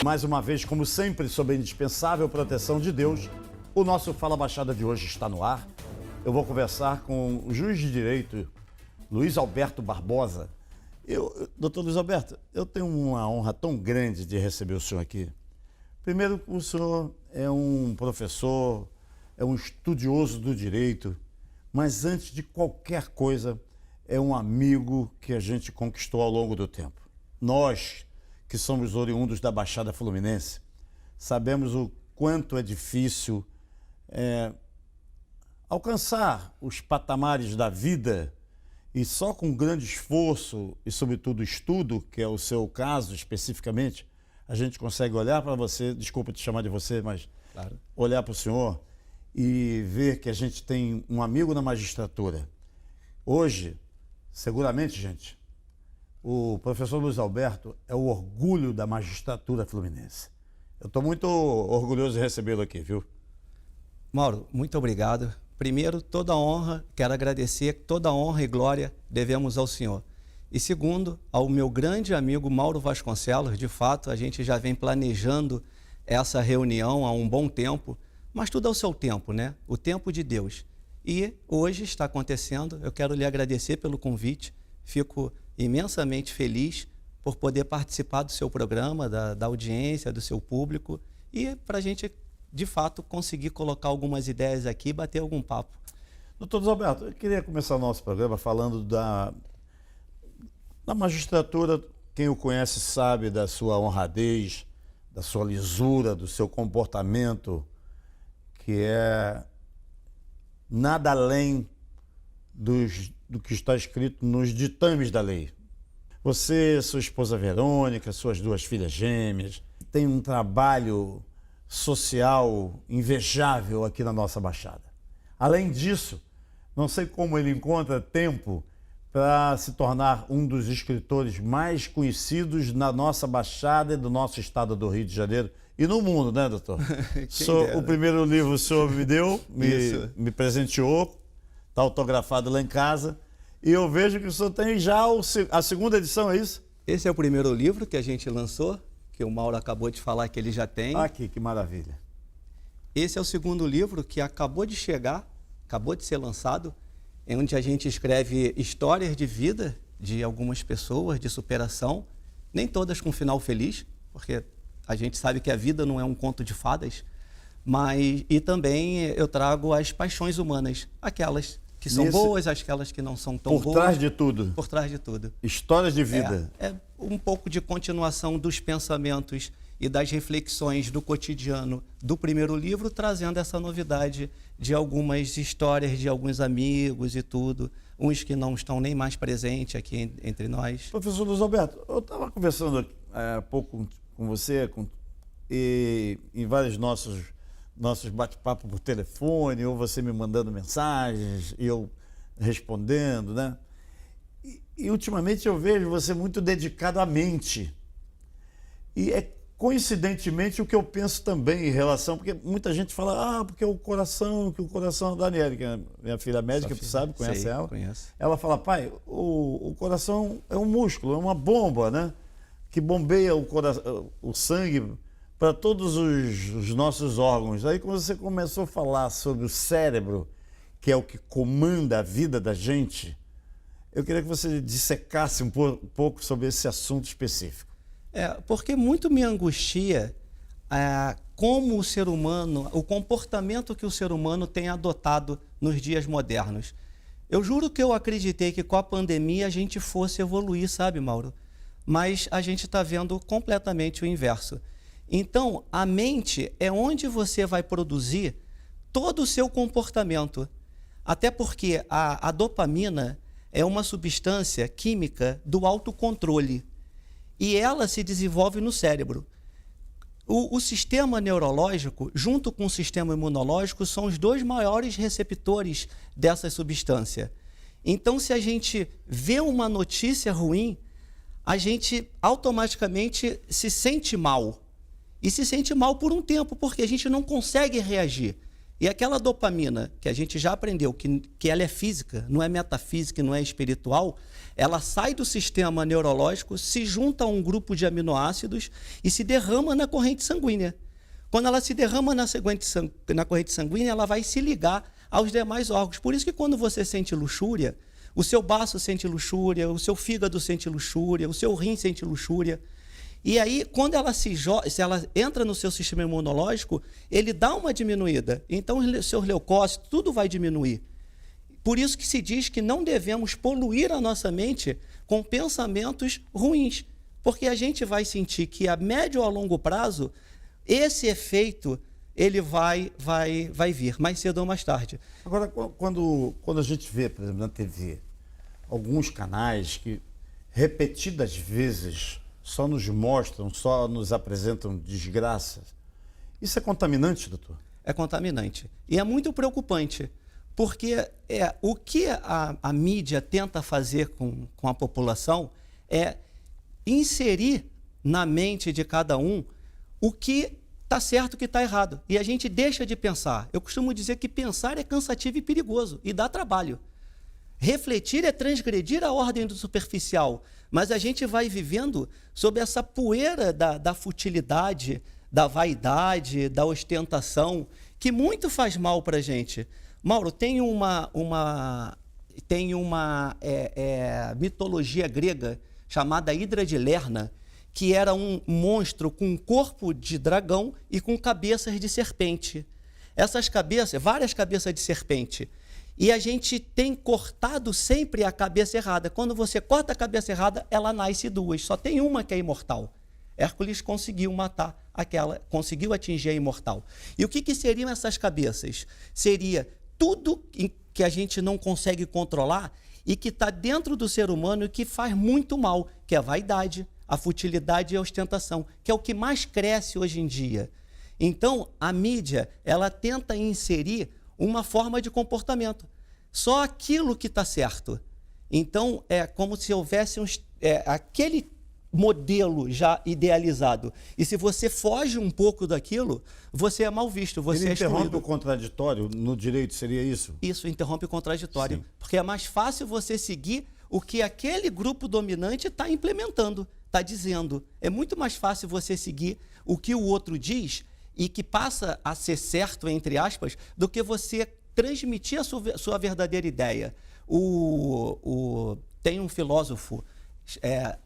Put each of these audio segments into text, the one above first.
Mais uma vez, como sempre, sob a indispensável proteção de Deus, o nosso Fala Baixada de hoje está no ar. Eu vou conversar com o juiz de direito, Luiz Alberto Barbosa. Doutor Luiz Alberto, eu tenho uma honra tão grande de receber o senhor aqui. Primeiro, o senhor é um professor, é um estudioso do direito, mas antes de qualquer coisa, é um amigo que a gente conquistou ao longo do tempo. Nós, que somos oriundos da Baixada Fluminense, sabemos o quanto é difícil alcançar os patamares da vida e só com grande esforço e, sobretudo, estudo, que é o seu caso especificamente, a gente consegue olhar para você, desculpa te chamar de você, mas claro, olhar para o senhor e ver que a gente tem um amigo na magistratura. Hoje, seguramente, gente, o professor Luiz Alberto é o orgulho da magistratura fluminense. Eu estou muito orgulhoso de recebê-lo aqui, viu? Mauro, muito obrigado. Primeiro, toda a honra, quero agradecer, toda a honra e glória devemos ao senhor. E segundo, ao meu grande amigo Mauro Vasconcelos, de fato, a gente já vem planejando essa reunião há um bom tempo, mas tudo ao seu tempo, né? O tempo de Deus. E hoje está acontecendo, eu quero lhe agradecer pelo convite, fico imensamente feliz por poder participar do seu programa, da audiência, do seu público e para a gente, de fato, conseguir colocar algumas ideias aqui e bater algum papo. Doutor Luiz Alberto, eu queria começar o nosso programa falando da magistratura. Quem o conhece sabe da sua honradez, da sua lisura, do seu comportamento, que é nada além do que está escrito nos ditames da lei. Você, sua esposa Verônica, suas duas filhas gêmeas, tem um trabalho social invejável aqui na nossa Baixada. Além disso, não sei como ele encontra tempo para se tornar um dos escritores mais conhecidos na nossa Baixada e do nosso estado do Rio de Janeiro e no mundo, né, doutor? O primeiro livro o senhor me deu, me presenteou, está autografado lá em casa, e eu vejo que o senhor tem já a segunda edição, é isso? Esse é o primeiro livro que a gente lançou, que o Mauro acabou de falar que ele já tem. Aqui, que maravilha. Esse é o segundo livro que acabou de chegar, acabou de ser lançado, onde a gente escreve histórias de vida de algumas pessoas, de superação, nem todas com final feliz, porque a gente sabe que a vida não é um conto de fadas, mas e também eu trago as paixões humanas, aquelas que são boas, aquelas que não são tão boas. Por trás de tudo. Por trás de tudo. Histórias de vida. É um pouco de continuação dos pensamentos e das reflexões do cotidiano do primeiro livro, trazendo essa novidade de algumas histórias de alguns amigos e tudo, uns que não estão nem mais presentes aqui entre nós. Professor Luiz Alberto, eu estava conversando há pouco com você e em vários nossos bate-papos por telefone, ou você me mandando mensagens e eu respondendo, né? E ultimamente eu vejo você muito dedicado à mente. E é coincidentemente o que eu penso também em relação, porque muita gente fala, porque o coração da Daniela, que é minha filha médica, tu sabe, conhece ela? Conheço. Ela fala, pai, o coração é um músculo, é uma bomba, né? Que bombeia o sangue para todos os nossos órgãos. Aí quando você começou a falar sobre o cérebro, que é o que comanda a vida da gente, eu queria que você dissecasse um pouco sobre esse assunto específico. Porque muito me angustia como o ser humano, o comportamento que o ser humano tem adotado nos dias modernos. Eu juro que eu acreditei que com a pandemia a gente fosse evoluir, sabe, Mauro? Mas a gente está vendo completamente o inverso. Então, a mente é onde você vai produzir todo o seu comportamento. Até porque a dopamina é uma substância química do autocontrole. E ela se desenvolve no cérebro. O sistema neurológico, junto com o sistema imunológico, são os dois maiores receptores dessa substância. Então, se a gente vê uma notícia ruim, a gente automaticamente se sente mal. E se sente mal por um tempo, porque a gente não consegue reagir. E aquela dopamina, que a gente já aprendeu que ela é física, não é metafísica, não é espiritual, ela sai do sistema neurológico, se junta a um grupo de aminoácidos e se derrama na corrente sanguínea. Quando ela se derrama na corrente sanguínea, ela vai se ligar aos demais órgãos. Por isso que quando você sente luxúria, o seu baço sente luxúria, o seu fígado sente luxúria, o seu rim sente luxúria. E aí, quando ela se ela entra no seu sistema imunológico, ele dá uma diminuída. Então, os seus leucócitos, tudo vai diminuir. Por isso que se diz que não devemos poluir a nossa mente com pensamentos ruins, porque a gente vai sentir que a médio ou a longo prazo, esse efeito ele vai vir, mais cedo ou mais tarde. Agora, quando a gente vê, por exemplo, na TV, alguns canais que repetidas vezes só nos mostram, só nos apresentam desgraças, isso é contaminante, doutor? É contaminante. E é muito preocupante, porque o que a mídia tenta fazer com a população é inserir na mente de cada um o que está certo e o que está errado. E a gente deixa de pensar. Eu costumo dizer que pensar é cansativo e perigoso e dá trabalho. Refletir é transgredir a ordem do superficial, mas a gente vai vivendo sob essa poeira da futilidade, da vaidade, da ostentação, que muito faz mal para a gente. Mauro, tem uma mitologia grega chamada Hidra de Lerna, que era um monstro com um corpo de dragão e com cabeças de serpente. Essas cabeças, várias cabeças de serpente. E a gente tem cortado sempre a cabeça errada. Quando você corta a cabeça errada, ela nasce duas. Só tem uma que é imortal. Hércules conseguiu matar aquela, conseguiu atingir a imortal. E o que seriam essas cabeças? Seria tudo que a gente não consegue controlar e que está dentro do ser humano e que faz muito mal, que é a vaidade, a futilidade e a ostentação, que é o que mais cresce hoje em dia. Então, a mídia, ela tenta inserir uma forma de comportamento. Só aquilo que está certo. Então, é como se houvesse aquele modelo já idealizado. E se você foge um pouco daquilo, você é mal visto, você é excluído. Interrompe o contraditório no direito, seria isso? Isso, interrompe o contraditório. Sim. Porque é mais fácil você seguir o que aquele grupo dominante está implementando, está dizendo. É muito mais fácil você seguir o que o outro diz e que passa a ser certo, entre aspas, do que você transmitir a sua verdadeira ideia. Tem um filósofo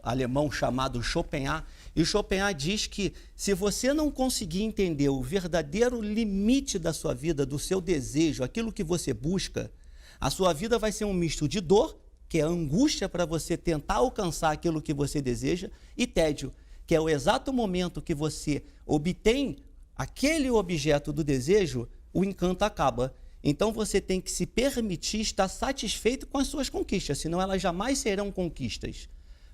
alemão chamado Schopenhauer, e Schopenhauer diz que se você não conseguir entender o verdadeiro limite da sua vida, do seu desejo, aquilo que você busca, a sua vida vai ser um misto de dor, que é angústia para você tentar alcançar aquilo que você deseja, e tédio, que é o exato momento que você obtém aquele objeto do desejo, o encanto acaba. Então você tem que se permitir estar satisfeito com as suas conquistas, senão elas jamais serão conquistas.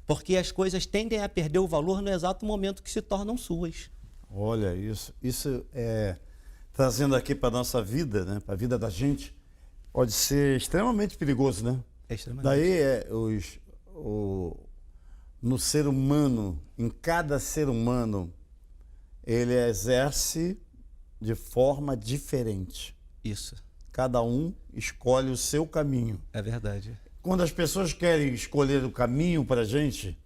Porque as coisas tendem a perder o valor no exato momento que se tornam suas. Olha, isso trazendo aqui para a nossa vida, né, para a vida da gente, pode ser extremamente perigoso, né? É extremamente. Daí no ser humano, em cada ser humano, ele exerce de forma diferente. Isso. Cada um escolhe o seu caminho. É verdade. Quando as pessoas querem escolher o caminho para a gente,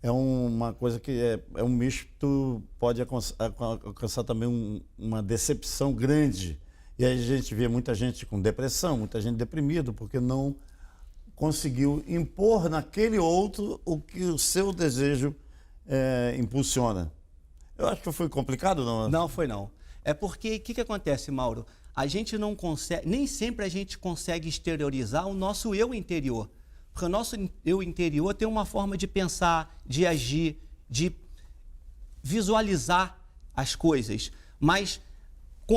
é uma coisa que é um misto, pode alcançar também uma decepção grande. E aí a gente vê muita gente com depressão, muita gente deprimida, porque não conseguiu impor naquele outro o que o seu desejo impulsiona. Eu acho que foi complicado, não? Não, foi não. É porque, o que acontece, Mauro? A gente não consegue, nem sempre a gente consegue exteriorizar o nosso eu interior. Porque o nosso eu interior tem uma forma de pensar, de agir, de visualizar as coisas. Mas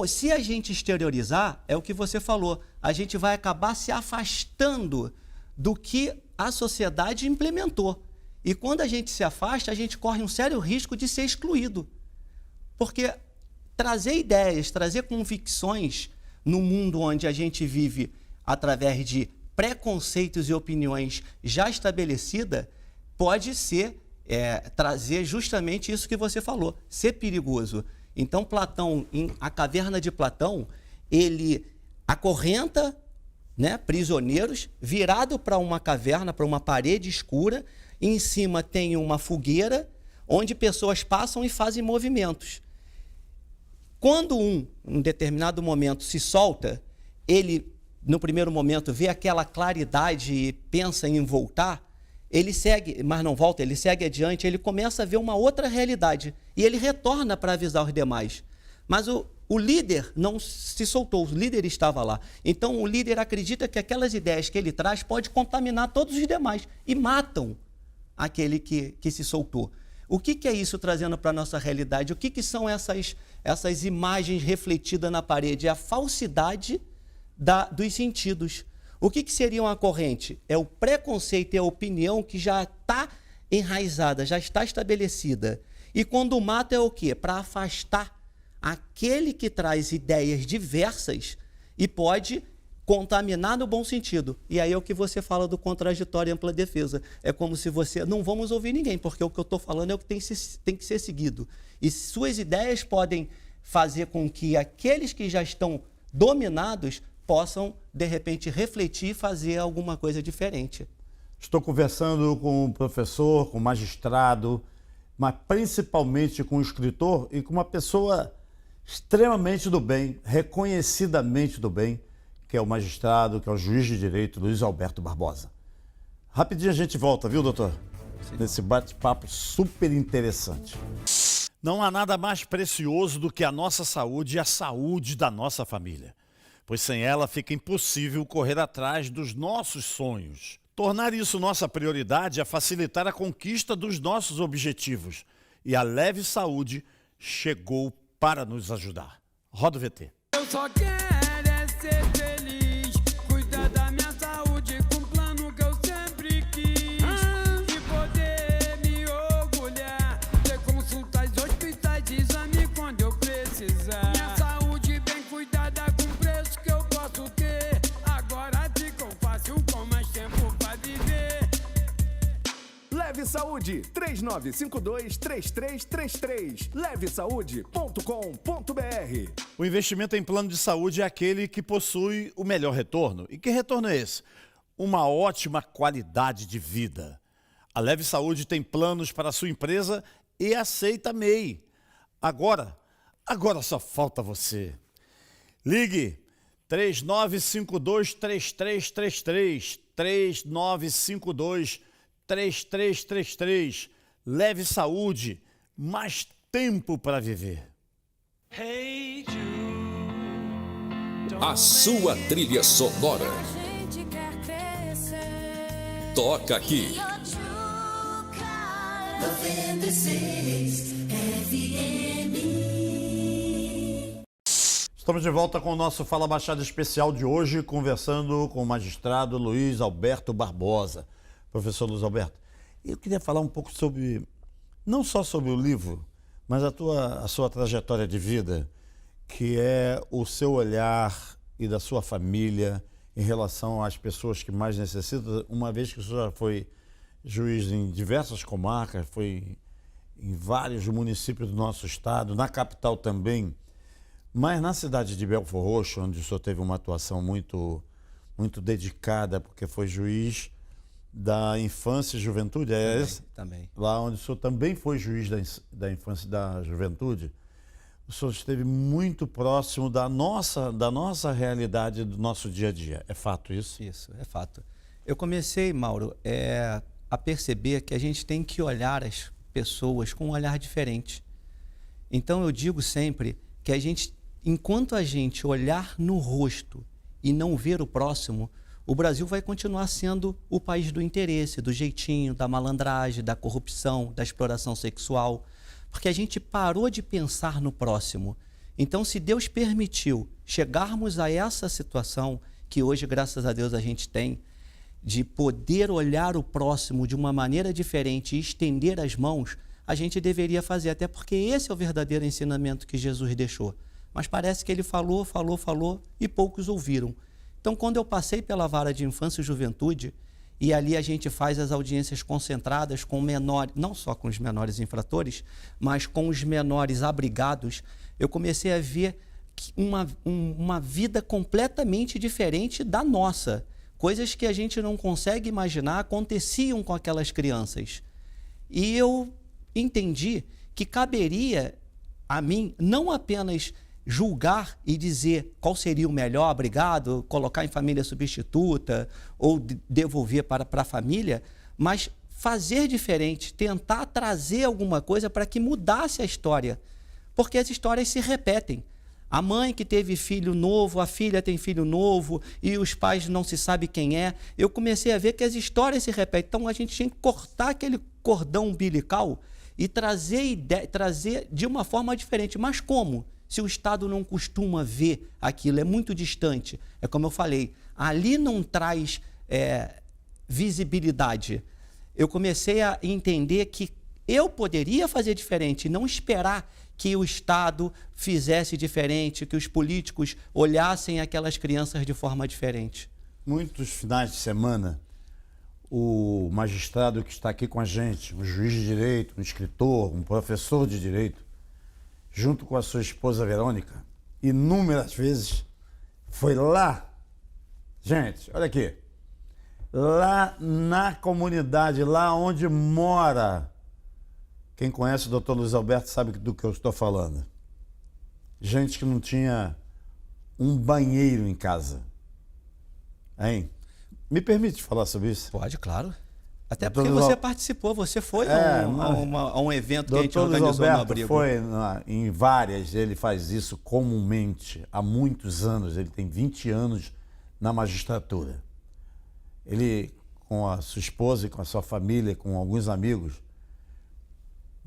se a gente exteriorizar, é o que você falou, a gente vai acabar se afastando do que a sociedade implementou. E quando a gente se afasta, a gente corre um sério risco de ser excluído. Porque trazer ideias, trazer convicções no mundo onde a gente vive através de preconceitos e opiniões já estabelecidas, pode ser trazer justamente isso que você falou, ser perigoso. Então, Platão, A Caverna de Platão, ele acorrenta, né, prisioneiros, virado para uma caverna, para uma parede escura, e em cima tem uma fogueira, onde pessoas passam e fazem movimentos. Quando em determinado momento, se solta, ele, no primeiro momento, vê aquela claridade e pensa em voltar, ele segue, mas não volta, ele segue adiante, ele começa a ver uma outra realidade, e ele retorna para avisar os demais. Mas o líder não se soltou, o líder estava lá. Então, o líder acredita que aquelas ideias que ele traz pode contaminar todos os demais, e matam aquele que se soltou. O que é isso trazendo para a nossa realidade? O que são essas imagens refletidas na parede? É a falsidade dos sentidos. O que seria uma corrente? É o preconceito e a opinião que já está enraizada, já está estabelecida. E quando mata é o quê? Para afastar aquele que traz ideias diversas e pode contaminar no bom sentido. E aí é o que você fala do contraditório e ampla defesa. É como se você... Não vamos ouvir ninguém, porque o que eu estou falando é o que tem que ser seguido. E suas ideias podem fazer com que aqueles que já estão dominados possam, de repente, refletir e fazer alguma coisa diferente. Estou conversando com um professor, com um magistrado, mas principalmente com um escritor e com uma pessoa extremamente do bem, reconhecidamente do bem, que é o magistrado, que é o juiz de direito, Luiz Alberto Barbosa. Rapidinho a gente volta, viu, doutor? Sim. Nesse bate-papo super interessante. Não há nada mais precioso do que a nossa saúde e a saúde da nossa família, pois sem ela fica impossível correr atrás dos nossos sonhos. Tornar isso nossa prioridade é facilitar a conquista dos nossos objetivos. E a Leve Saúde chegou para nos ajudar. Roda o VT. Eu só quero é ser feliz, cuidar da minha saúde com um plano que eu sempre quis. E poder me orgulhar, ter consultas, hospitais, exame quando eu precisar. Minha saúde bem cuidada com preço que eu posso ter. Agora ficou fácil com mais tempo pra viver. Leve Saúde, 3952-3333, levesaude.com.br. O investimento em plano de saúde é aquele que possui o melhor retorno. E que retorno é esse? Uma ótima qualidade de vida. A Leve Saúde tem planos para a sua empresa e aceita MEI. Agora só falta você. Ligue 3952-3333, 3952-3333. Leve Saúde, mais tempo para viver. A sua trilha sonora. Toca aqui. 96 FM. Estamos de volta com o nosso Fala Baixada especial de hoje, conversando com o magistrado Luiz Alberto Barbosa. Professor Luiz Alberto, eu queria falar um pouco sobre, não só sobre o livro, mas a sua trajetória de vida, que é o seu olhar e da sua família em relação às pessoas que mais necessitam, uma vez que o senhor já foi juiz em diversas comarcas, foi em vários municípios do nosso estado, na capital também, mas na cidade de Belford Roxo, onde o senhor teve uma atuação muito dedicada, porque foi juiz da infância e juventude, é esse? Também. Lá onde o senhor também foi juiz da infância e da juventude, o senhor esteve muito próximo da nossa realidade, do nosso dia a dia. É fato isso? Isso, é fato. Eu comecei, Mauro, a perceber que a gente tem que olhar as pessoas com um olhar diferente. Então eu digo sempre que a gente, enquanto a gente olhar no rosto e não ver o próximo, o Brasil vai continuar sendo o país do interesse, do jeitinho, da malandragem, da corrupção, da exploração sexual, porque a gente parou de pensar no próximo. Então, se Deus permitiu chegarmos a essa situação, que hoje, graças a Deus, a gente tem, de poder olhar o próximo de uma maneira diferente e estender as mãos, a gente deveria fazer, até porque esse é o verdadeiro ensinamento que Jesus deixou. Mas parece que ele falou e poucos ouviram. Então, quando eu passei pela vara de infância e juventude, e ali a gente faz as audiências concentradas com menores, não só com os menores infratores, mas com os menores abrigados, eu comecei a ver uma vida completamente diferente da nossa. Coisas que a gente não consegue imaginar aconteciam com aquelas crianças. E eu entendi que caberia a mim não apenas julgar e dizer qual seria o melhor, obrigado, colocar em família substituta ou devolver para a família, mas fazer diferente, tentar trazer alguma coisa para que mudasse a história. Porque as histórias se repetem. A mãe que teve filho novo, a filha tem filho novo e os pais não se sabe quem é. Eu comecei a ver que as histórias se repetem. Então a gente tinha que cortar aquele cordão umbilical e trazer de uma forma diferente. Mas como? Se o Estado não costuma ver aquilo, é muito distante. É como eu falei, ali não traz visibilidade. Eu comecei a entender que eu poderia fazer diferente, não esperar que o Estado fizesse diferente, que os políticos olhassem aquelas crianças de forma diferente. Muitos finais de semana, o magistrado que está aqui com a gente, um juiz de direito, um escritor, um professor de direito, junto com a sua esposa Verônica, inúmeras vezes foi lá, gente, olha aqui, lá na comunidade, lá onde mora. Quem conhece o Dr. Luiz Alberto sabe do que eu estou falando. Gente que não tinha um banheiro em casa. Hein? Me permite falar sobre isso? Pode, claro. Até Dr. porque Luiz você participou, você foi a um evento que a gente Dr. Luiz organizou no Alberto abrigo. foi em várias, ele faz isso comumente, há muitos anos, ele tem 20 anos na magistratura. Ele, com a sua esposa e com a sua família, com alguns amigos,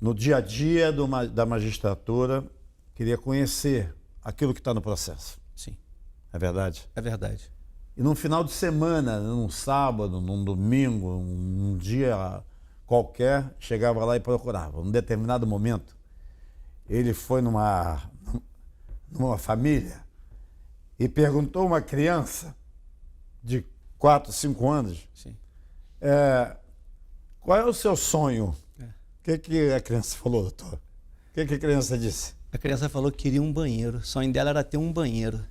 no dia a dia da magistratura, queria conhecer aquilo que está no processo. Sim. É verdade? É verdade. E num final de semana, num sábado, num domingo, um dia qualquer, chegava lá e procurava. Num determinado momento, ele foi numa família e perguntou a uma criança de 4, 5 anos, Sim. Qual é o seu sonho? O que a criança falou, doutor? O que a criança disse? A criança falou que queria um banheiro. O sonho dela era ter um banheiro.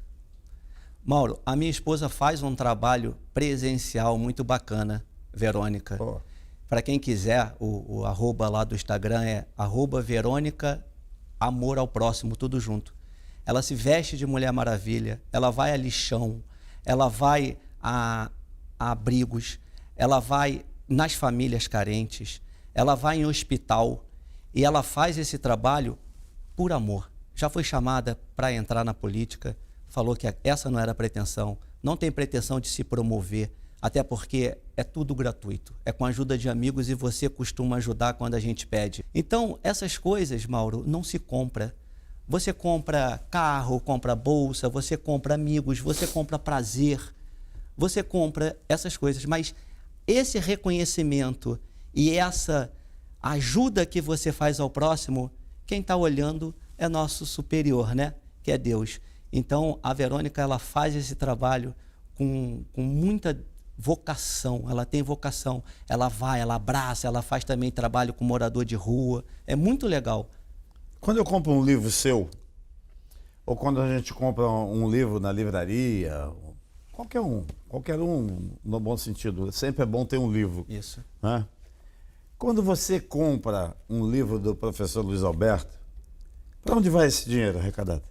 Mauro, a minha esposa faz um trabalho presencial muito bacana, Verônica. Oh. Para quem quiser, o arroba lá do Instagram é @Verônica Amor ao Próximo, tudo junto. Ela se veste de Mulher Maravilha, ela vai a lixão, ela vai a abrigos, ela vai nas famílias carentes, ela vai em hospital e ela faz esse trabalho por amor. Já foi chamada para entrar na política, falou que essa não era a pretensão, não tem pretensão de se promover, até porque é tudo gratuito, é com a ajuda de amigos e você costuma ajudar quando a gente pede. Então, essas coisas, Mauro, não se compra. Você compra carro, compra bolsa, você compra amigos, você compra prazer, você compra essas coisas, mas esse reconhecimento e essa ajuda que você faz ao próximo, quem está olhando é nosso superior, né? Que é Deus. Então, a Verônica, ela faz esse trabalho com muita vocação, ela tem vocação, ela vai, ela abraça, ela faz também trabalho com morador de rua, é muito legal. Quando eu compro um livro seu, ou quando a gente compra um livro na livraria, qualquer um no bom sentido, sempre é bom ter um livro. Isso. Né? Quando você compra um livro do professor Luiz Alberto, para onde vai esse dinheiro arrecadado?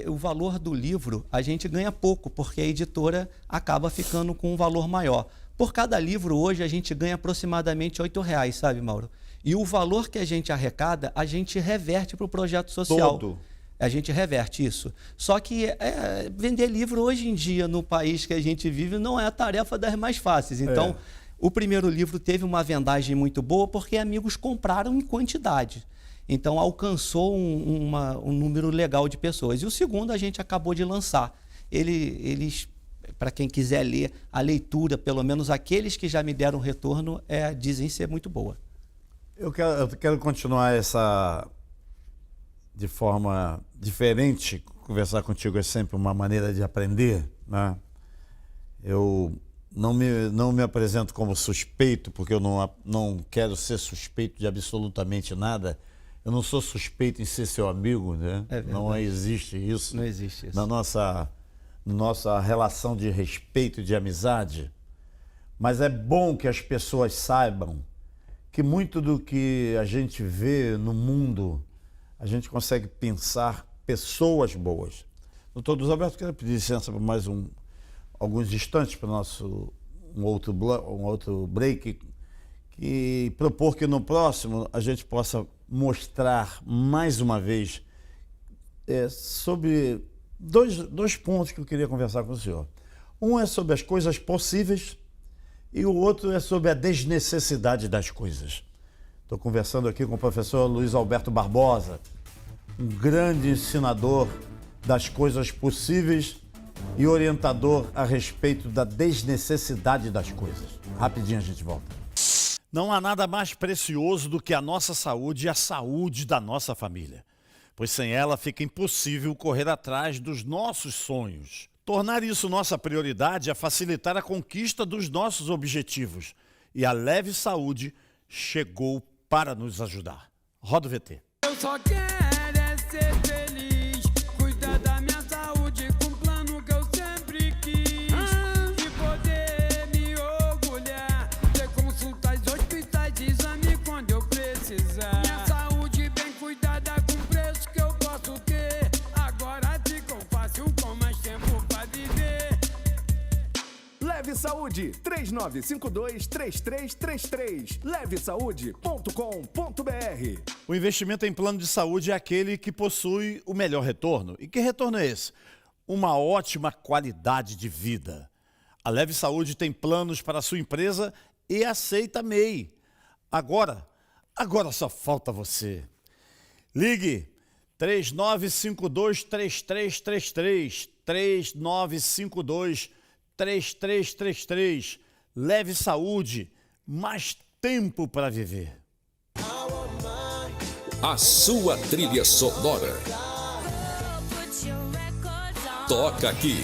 O valor do livro a gente ganha pouco, porque a editora acaba ficando com um valor maior. Por cada livro hoje a gente ganha aproximadamente R$8, sabe, Mauro? E o valor que a gente arrecada, a gente reverte para o projeto social. Todo. A gente reverte isso. Só que vender livro hoje em dia, no país que a gente vive, não é a tarefa das mais fáceis. Então, o primeiro livro teve uma vendagem muito boa porque amigos compraram em quantidade. Então, alcançou um número legal de pessoas. E o segundo a gente acabou de lançar. Eles, para quem quiser ler, a leitura, pelo menos aqueles que já me deram retorno, dizem ser muito boa. Eu quero continuar essa de forma diferente. Conversar contigo é sempre uma maneira de aprender, né? Eu não me apresento como suspeito, porque eu não quero ser suspeito de absolutamente nada. Eu não sou suspeito em ser seu amigo, né? É verdade. Não existe isso. Não existe isso. Na nossa relação de respeito e de amizade. Mas é bom que as pessoas saibam que muito do que a gente vê no mundo, a gente consegue pensar pessoas boas. Doutor Luiz Alberto, quero pedir licença por mais alguns instantes para o nosso um outro break e propor que no próximo a gente possa mostrar mais uma vez sobre dois pontos que eu queria conversar com o senhor. Um é sobre as coisas possíveis e o outro é sobre a desnecessidade das coisas. Estou conversando aqui com o professor Luiz Alberto Barbosa, um grande ensinador das coisas possíveis e orientador a respeito da desnecessidade das coisas. Rapidinho a gente volta. Não há nada mais precioso do que a nossa saúde e a saúde da nossa família, pois sem ela fica impossível correr atrás dos nossos sonhos. Tornar isso nossa prioridade é facilitar a conquista dos nossos objetivos e a Leve Saúde chegou para nos ajudar. Roda o VT. Eu só quero é ser feliz, cuidar da minha saúde com o plano que eu sempre quis. E poder me orgulhar, ter consultas, hospitais, exame quando eu precisar. Minha saúde bem cuidada com preço que eu posso ter. Agora ficou fácil com mais tempo pra viver. Leve Saúde, 3952-3333. levesaude.com.br. O investimento em plano de saúde é aquele que possui o melhor retorno. E que retorno é esse? Uma ótima qualidade de vida. A Leve Saúde tem planos para a sua empresa e aceita MEI. Agora só falta você. Ligue 3952-3333, 3952-3333. Leve Saúde, mais tempo para viver. A sua trilha sonora. Toca aqui.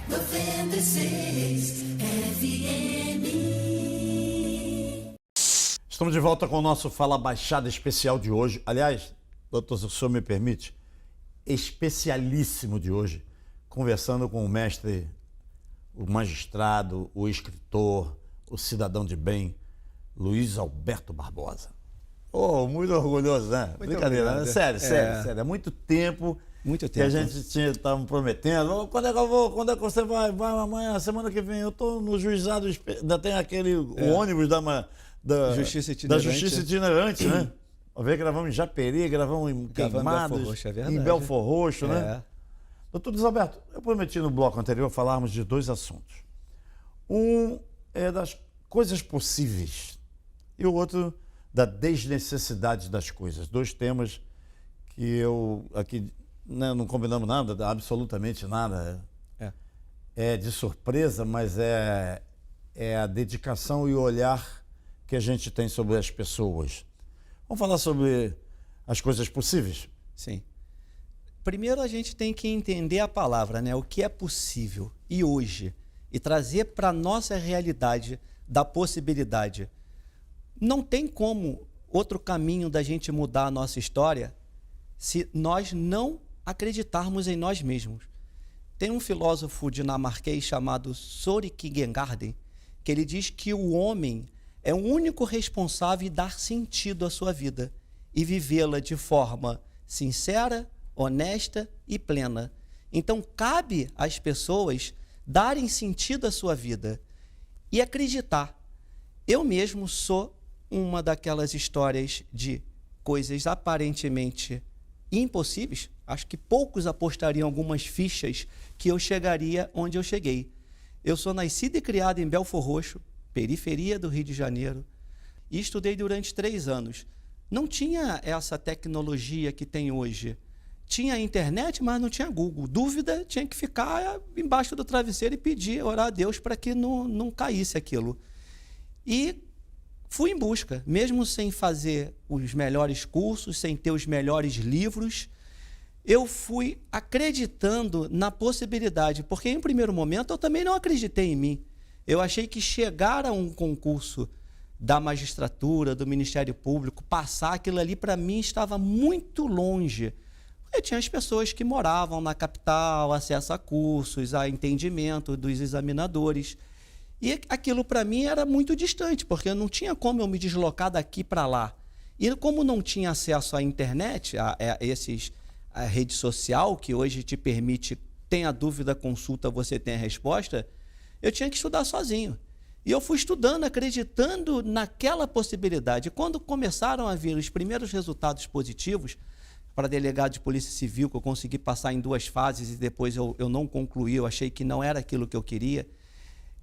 96 FM. Estamos de volta com o nosso Fala Baixada especial de hoje. Aliás, doutor, se o senhor me permite, especialíssimo de hoje, conversando com o mestre, o magistrado, o escritor, o cidadão de bem, Luiz Alberto Barbosa. Oh, muito orgulhoso, né? Muito Brincadeira, obrigado. né? Sério. É muito tempo que a gente estava prometendo. Quando é que eu vou? Quando é que você vai? Vai amanhã, semana que vem. Eu estou no juizado, ainda tem aquele o ônibus da Justiça Itinerante. Da Justiça Itinerante, né? Uma vez gravamos em Japeri, gravamos em Queimados, Belfort Roxo, é verdade. em Belfort Roxo, né? É. Doutor Luiz Alberto, eu prometi no bloco anterior falarmos de dois assuntos. Um é das coisas possíveis e o outro da desnecessidade das coisas. Dois temas que eu aqui não combinamos nada, absolutamente nada. É de surpresa, mas é a dedicação e o olhar que a gente tem sobre as pessoas. Vamos falar sobre as coisas possíveis? Sim. Primeiro a gente tem que entender a palavra, né? O que é possível e hoje, e trazer para a nossa realidade da possibilidade. Não tem como outro caminho da gente mudar a nossa história se nós não acreditarmos em nós mesmos. Tem um filósofo dinamarquês chamado Søren Kierkegaard, que ele diz que o homem é o único responsável em dar sentido à sua vida e vivê-la de forma sincera, honesta e plena. Então, cabe às pessoas darem sentido à sua vida e acreditar. Eu mesmo sou uma daquelas histórias de coisas aparentemente impossíveis. Acho que poucos apostariam algumas fichas que eu chegaria onde eu cheguei. Eu sou nascido e criado em Belfort Roxo, periferia do Rio de Janeiro, e estudei durante 3 anos. Não tinha essa tecnologia que tem hoje. Tinha internet, mas não tinha Google. Dúvida, tinha que ficar embaixo do travesseiro e pedir, orar a Deus para que não caísse aquilo. E fui em busca, mesmo sem fazer os melhores cursos, sem ter os melhores livros, eu fui acreditando na possibilidade, porque em primeiro momento eu também não acreditei em mim. Eu achei que chegar a um concurso da magistratura, do Ministério Público, passar aquilo ali para mim estava muito longe. Porque tinha as pessoas que moravam na capital, acesso a cursos, a entendimento dos examinadores. E aquilo para mim era muito distante, porque não tinha como eu me deslocar daqui para lá. E como não tinha acesso à internet, a rede social, que hoje te permite, tem a dúvida, consulta, você tem a resposta, eu tinha que estudar sozinho. E eu fui estudando, acreditando naquela possibilidade. E quando começaram a vir os primeiros resultados positivos, para delegado de Polícia Civil, que eu consegui passar em 2 fases e depois eu não concluí, eu achei que não era aquilo que eu queria,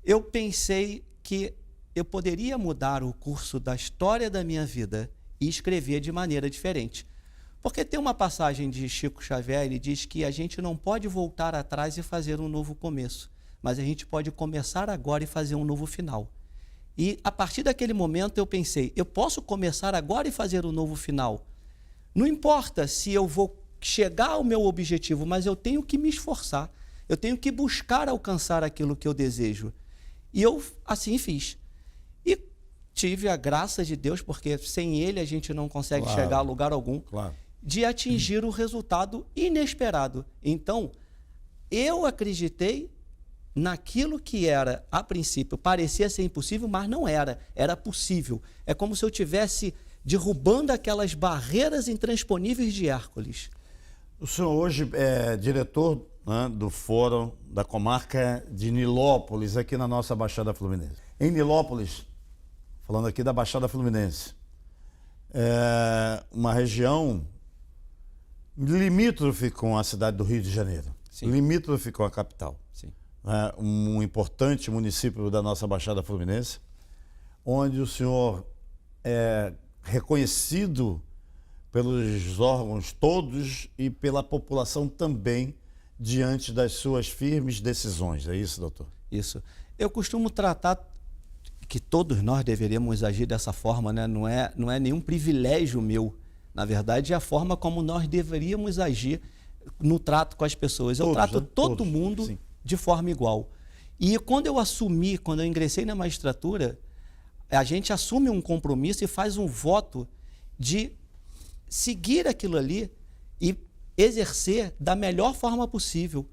eu pensei que eu poderia mudar o curso da história da minha vida e escrever de maneira diferente. Porque tem uma passagem de Chico Xavier, ele diz que a gente não pode voltar atrás e fazer um novo começo, mas a gente pode começar agora e fazer um novo final. E a partir daquele momento eu pensei, eu posso começar agora e fazer um novo final. Não importa se eu vou chegar ao meu objetivo, mas eu tenho que me esforçar, eu tenho que buscar alcançar aquilo que eu desejo. E eu assim fiz. E tive a graça de Deus, porque sem Ele a gente não consegue chegar a lugar algum, de atingir o resultado inesperado. Então, eu acreditei naquilo que era, a princípio, parecia ser impossível, mas não era. Era possível. É como se eu tivesse derrubando aquelas barreiras intransponíveis de Hércules. O senhor hoje é diretor, né, do Fórum da Comarca de Nilópolis, aqui na nossa Baixada Fluminense. Em Nilópolis, falando aqui da Baixada Fluminense, é uma região limítrofe com a cidade do Rio de Janeiro, Sim. limítrofe com a capital. Sim. É um importante município da nossa Baixada Fluminense, onde o senhor é reconhecido pelos órgãos todos e pela população também diante das suas firmes decisões. É isso, doutor? Isso. Eu costumo tratar que todos nós deveríamos agir dessa forma, né? Não é nenhum privilégio meu. Na verdade, é a forma como nós deveríamos agir no trato com as pessoas. Eu trato todo mundo sim, de forma igual. E quando eu ingressei na magistratura, a gente assume um compromisso e faz um voto de seguir aquilo ali e exercer da melhor forma possível,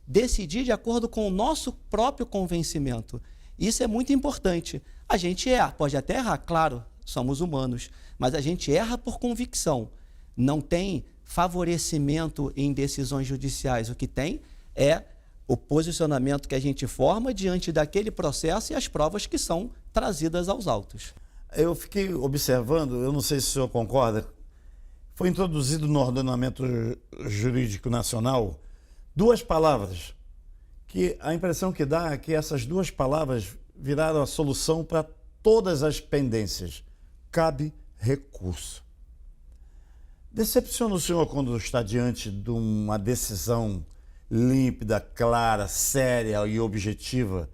decidir de acordo com o nosso próprio convencimento. Isso é muito importante. A gente pode até errar, claro, somos humanos, mas a gente erra por convicção. Não tem favorecimento em decisões judiciais. O que tem é o posicionamento que a gente forma diante daquele processo e as provas que são trazidas aos autos. Eu fiquei observando, eu não sei se o senhor concorda, foi introduzido no ordenamento jurídico nacional 2 palavras, que a impressão que dá é que essas 2 palavras viraram a solução para todas as pendências. Cabe recurso. Decepciona o senhor quando está diante de uma decisão límpida, clara, séria e objetiva,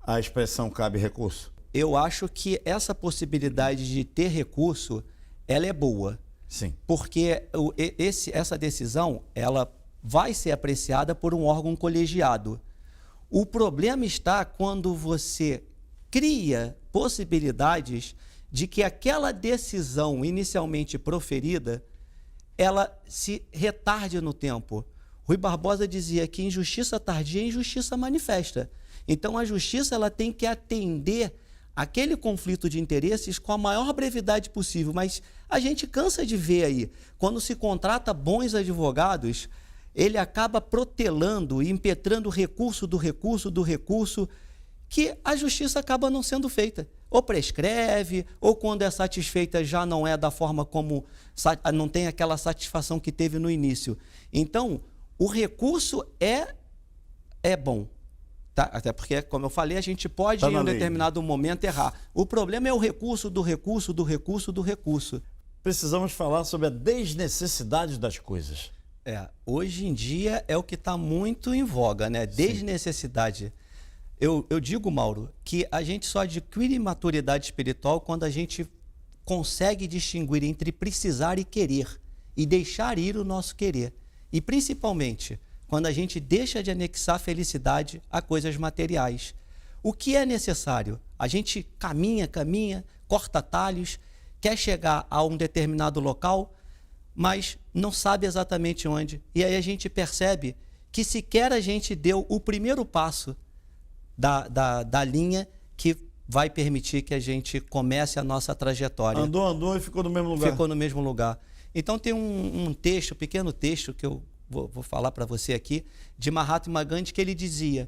a expressão cabe recurso? Eu acho que essa possibilidade de ter recurso, ela é boa. Sim. Porque essa decisão, ela vai ser apreciada por um órgão colegiado. O problema está quando você cria possibilidades de que aquela decisão inicialmente proferida, ela se retarde no tempo. Rui Barbosa dizia que injustiça tardia é injustiça manifesta. Então, a justiça ela tem que atender aquele conflito de interesses com a maior brevidade possível. Mas a gente cansa de ver aí, quando se contrata bons advogados, ele acaba protelando e impetrando recurso do recurso, que a justiça acaba não sendo feita. Ou prescreve, ou quando é satisfeita já não é da forma como, não tem aquela satisfação que teve no início. Então, o recurso é bom. Tá? Até porque, como eu falei, a gente pode em um determinado momento errar. O problema é o recurso do recurso. Precisamos falar sobre a desnecessidade das coisas. Hoje em dia é o que está muito em voga, né? Desnecessidade. Eu digo, Mauro, que a gente só adquire maturidade espiritual quando a gente consegue distinguir entre precisar e querer, e deixar ir o nosso querer. E principalmente quando a gente deixa de anexar felicidade a coisas materiais. O que é necessário? A gente caminha, corta atalhos, quer chegar a um determinado local, mas não sabe exatamente onde. E aí a gente percebe que sequer a gente deu o primeiro passo da linha que vai permitir que a gente comece a nossa trajetória. Andou e ficou no mesmo lugar. Ficou no mesmo lugar. Então tem um texto, um pequeno texto que eu vou falar para você aqui, de Mahatma Gandhi, que ele dizia,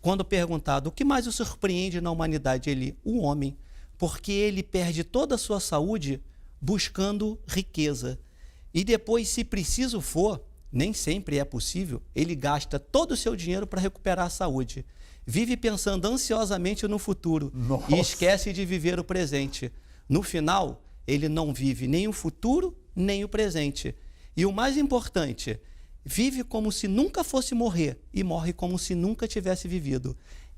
quando perguntado o que mais o surpreende na humanidade, o homem, porque ele perde toda a sua saúde buscando riqueza. E depois, se preciso for, nem sempre é possível, ele gasta todo o seu dinheiro para recuperar a saúde. Vive pensando ansiosamente no futuro e esquece de viver o presente. No final, ele não vive nem o futuro, nem o presente. E o mais importante, vive como se nunca fosse morrer e morre como se nunca tivesse vivido.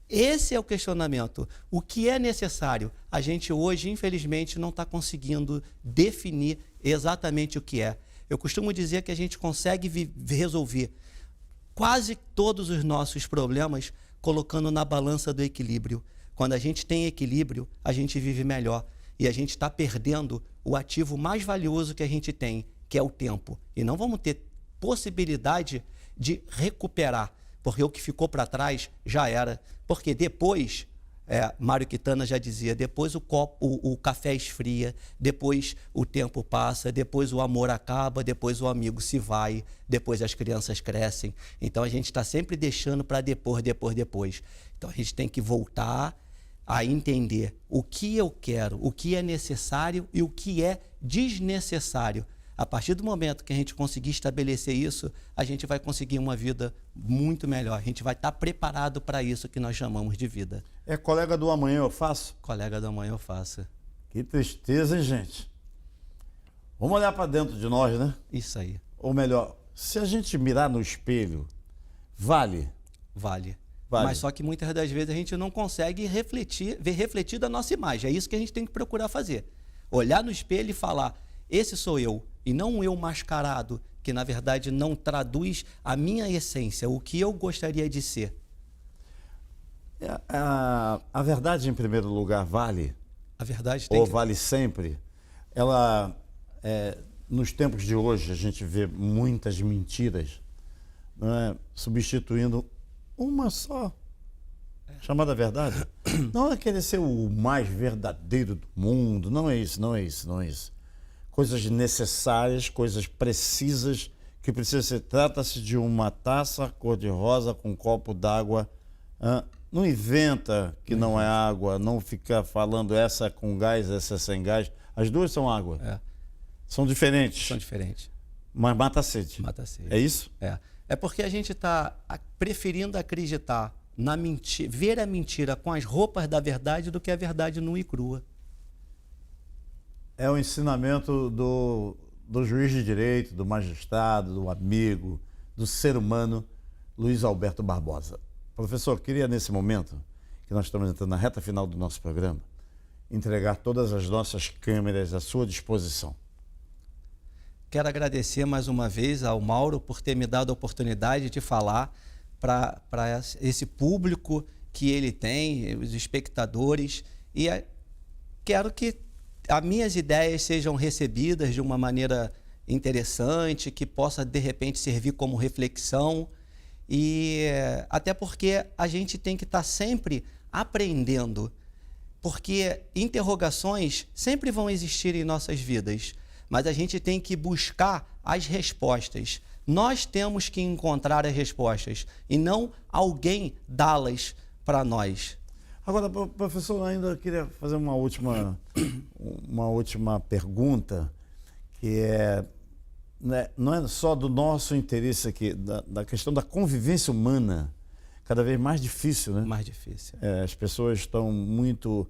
Esse é o questionamento. O que é necessário? A gente hoje, infelizmente, não está conseguindo definir exatamente o que é. Eu costumo dizer que a gente consegue resolver quase todos os nossos problemas colocando na balança do equilíbrio. Quando a gente tem equilíbrio, a gente vive melhor. E a gente está perdendo o ativo mais valioso que a gente tem, que é o tempo. E não vamos ter possibilidade de recuperar, porque o que ficou para trás já era. Porque depois, Mário Quintana já dizia, depois o café esfria, depois o tempo passa, depois o amor acaba, depois o amigo se vai, depois as crianças crescem. Então a gente está sempre deixando para depois. Então a gente tem que voltar a entender o que eu quero, o que é necessário e o que é desnecessário. A partir do momento que a gente conseguir estabelecer isso, a gente vai conseguir uma vida muito melhor. A gente vai estar preparado para isso que nós chamamos de vida. É colega do amanhã eu faço? Colega do amanhã eu faço. Que tristeza, hein, gente? Vamos olhar para dentro de nós, né? Isso aí. Ou melhor, se a gente mirar no espelho, vale? Vale. Vale. Mas só que muitas das vezes a gente não consegue ver refletida a nossa imagem. É isso que a gente tem que procurar fazer. Olhar no espelho e falar, esse sou eu. E não um eu mascarado, que na verdade não traduz a minha essência, o que eu gostaria de ser. A verdade, em primeiro lugar, vale? A verdade tem Ou que... vale sempre? Nos tempos de hoje, a gente vê muitas mentiras, não é? Substituindo uma só, chamada verdade. Não é querer ser o mais verdadeiro do mundo, não é isso. Coisas necessárias, coisas precisas, que precisa ser. Trata-se de uma taça cor-de-rosa com um copo d'água. Não inventa que não é água, não fica falando essa é com gás, essa é sem gás. As duas são água. São diferentes. São diferentes. Mas mata a sede. Mata a sede. É isso? É porque a gente está preferindo acreditar na mentira, ver a mentira com as roupas da verdade do que a verdade nua e crua. É o ensinamento do juiz de direito, do magistrado, do amigo, do ser humano, Luiz Alberto Barbosa. Professor, queria nesse momento, que nós estamos entrando na reta final do nosso programa, entregar todas as nossas câmeras à sua disposição. Quero agradecer mais uma vez ao Mauro por ter me dado a oportunidade de falar para esse público que ele tem, os espectadores, e quero que as minhas ideias sejam recebidas de uma maneira interessante, que possa, de repente, servir como reflexão. E até porque a gente tem que estar sempre aprendendo, porque interrogações sempre vão existir em nossas vidas, mas a gente tem que buscar as respostas. Nós temos que encontrar as respostas e não alguém dá-las para nós. Agora, professor, ainda queria fazer uma última pergunta, que não é só do nosso interesse aqui, da questão da convivência humana, cada vez mais difícil, né? Mais difícil. As pessoas estão muito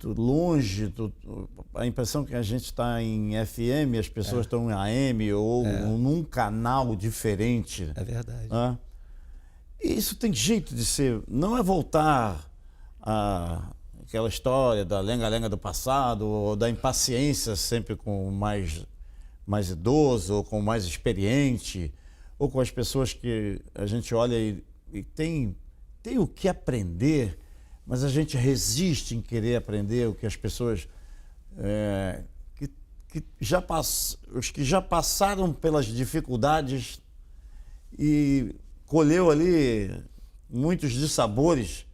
longe, a impressão que a gente está em FM, as pessoas estão em AM ou num canal diferente. É verdade. Né? Isso tem jeito de ser, não é voltar aquela história da lenga-lenga do passado, ou da impaciência sempre com o mais idoso, ou com o mais experiente, ou com as pessoas que a gente olha e tem o que aprender, mas a gente resiste em querer aprender o que as pessoas os que já passaram pelas dificuldades e colheu ali muitos dissabores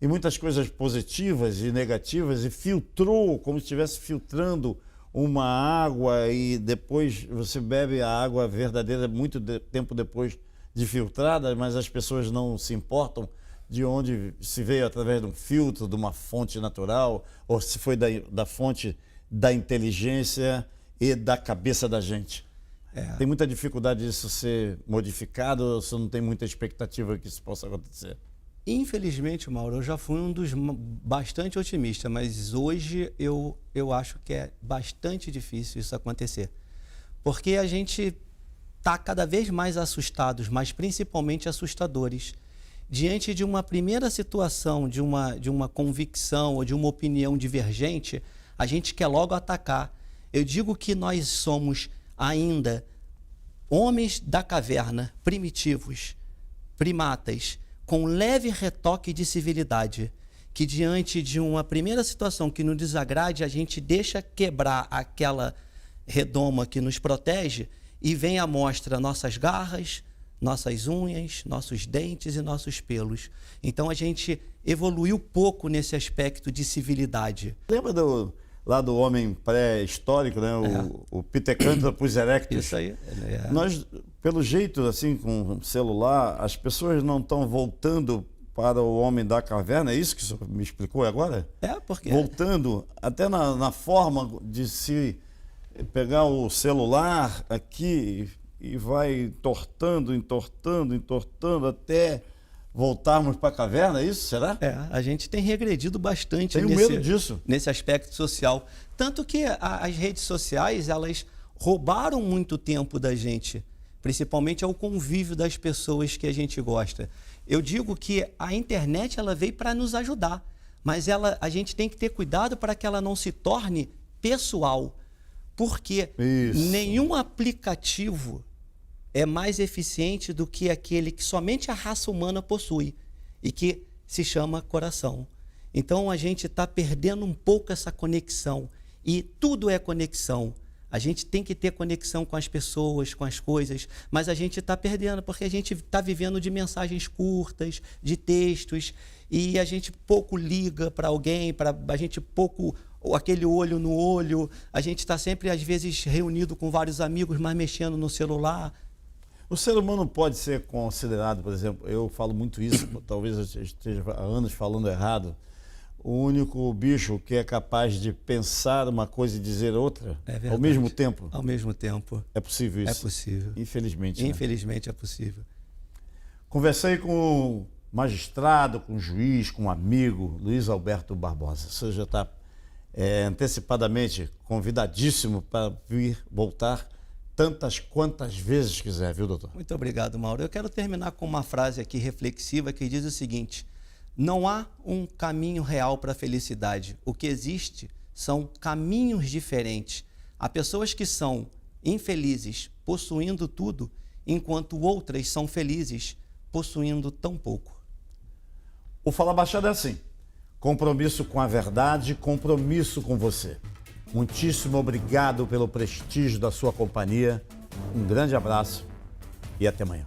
e muitas coisas positivas e negativas e filtrou como se estivesse filtrando uma água e depois você bebe a água verdadeira muito tempo depois de filtrada, mas as pessoas não se importam de onde se veio através de um filtro, de uma fonte natural, ou se foi da fonte da inteligência e da cabeça da gente. Tem muita dificuldade disso ser modificado, ou você não tem muita expectativa que isso possa acontecer? Infelizmente, Mauro, eu já fui um dos bastante otimista, mas hoje eu acho que é bastante difícil isso acontecer. Porque a gente está cada vez mais assustados, mas principalmente assustadores, diante de uma primeira situação, de uma convicção ou de uma opinião divergente, a gente quer logo atacar. Eu digo que nós somos ainda homens da caverna, primitivos, primatas, com leve retoque de civilidade, que diante de uma primeira situação que nos desagrade, a gente deixa quebrar aquela redoma que nos protege e vem à mostra nossas garras, nossas unhas, nossos dentes e nossos pelos. Então a gente evoluiu pouco nesse aspecto de civilidade. Lembra lá do homem pré-histórico, né? O Pithecanthropus erectus? Isso aí. Nós, pelo jeito, assim, com o celular, as pessoas não estão voltando para o homem da caverna, é isso que o senhor me explicou agora? Porque... Voltando até na forma de se pegar o celular aqui e vai entortando até voltarmos para a caverna, é isso? Será? A gente tem regredido bastante medo disso. Nesse aspecto social. Tanto que as redes sociais, elas roubaram muito tempo da gente, principalmente ao convívio das pessoas que a gente gosta. Eu digo que a internet ela veio para nos ajudar, mas a gente tem que ter cuidado para que ela não se torne pessoal, porque nenhum aplicativo é mais eficiente do que aquele que somente a raça humana possui e que se chama coração. Então a gente está perdendo um pouco essa conexão e tudo é conexão. A gente tem que ter conexão com as pessoas, com as coisas, mas a gente está perdendo porque a gente está vivendo de mensagens curtas, de textos e a gente pouco liga para alguém, a gente pouco aquele olho no olho, a gente está sempre às vezes reunido com vários amigos, mas mexendo no celular. O ser humano pode ser considerado, por exemplo, eu falo muito isso, talvez eu esteja há anos falando errado, o único bicho que é capaz de pensar uma coisa e dizer outra ao mesmo tempo? Ao mesmo tempo. É possível isso? É possível. Infelizmente. Infelizmente é possível. Conversei com o magistrado, com o juiz, com um amigo, Luiz Alberto Barbosa. Você já está antecipadamente convidadíssimo para voltar tantas quantas vezes quiser, viu, doutor? Muito obrigado, Mauro. Eu quero terminar com uma frase aqui reflexiva que diz o seguinte: não há um caminho real para a felicidade. O que existe são caminhos diferentes. Há pessoas que são infelizes possuindo tudo, enquanto outras são felizes possuindo tão pouco. O Fala Baixada é assim: compromisso com a verdade, compromisso com você. Muitíssimo obrigado pelo prestígio da sua companhia. Um grande abraço e até amanhã.